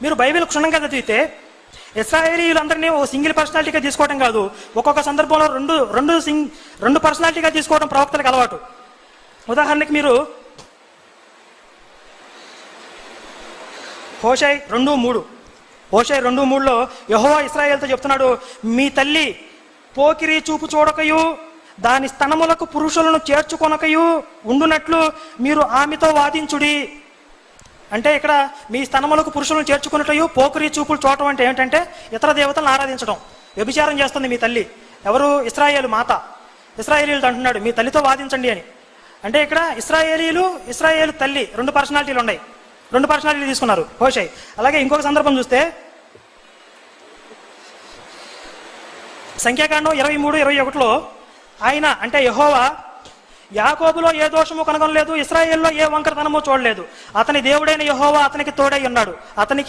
మీరు బైబిల్ క్షుణ్ణంగా చదివితే ఇశ్రాయేలీయులందరినీ ఓ సింగిల్ పర్సనాలిటీగా తీసుకోవడం కాదు, ఒక్కొక్క సందర్భంలో రెండు పర్సనాలిటీగా తీసుకోవడం ప్రవక్తలకు అలవాటు. ఉదాహరణకి మీరు హోషేయ 2:3లో యెహోవా ఇశ్రాయేలుతో చెప్తున్నాడు, మీ తల్లి పోకిరి చూపు చూడకయు దాని స్తనములకు పురుషులను చేర్చుకొనకయు ఉండునట్లు మీరు ఆమెతో వాదించుడి. అంటే ఇక్కడ మీ స్తనములకు పురుషులను చేర్చుకున్నట్టు పోకిరి చూపులు చూడటం అంటే ఏంటంటే ఇతర దేవతలను ఆరాధించడం. వ్యభిచారం చేస్తుంది మీ తల్లి. ఎవరు? ఇశ్రాయేలు మాత. ఇశ్రాయేలీయులతో అంటున్నాడు మీ తల్లితో వాదించండి అని. అంటే ఇక్కడ ఇశ్రాయేలు తల్లి రెండు పర్సనాలిటీలు ఉన్నాయి, రెండు పర్సనాలిటీలు తీసుకున్నారు హోషేయ. అలాగే ఇంకొక సందర్భం చూస్తే సంఖ్యాకాండం 23:21లో ఆయన అంటే యెహోవా యాకోబులో ఏ దోషము కనుగొనలేదు, ఇశ్రాయేల్లో ఏ వంకరతనము చూడలేదు. అతని దేవుడైన యెహోవా అతనికి తోడై ఉన్నాడు, అతనికి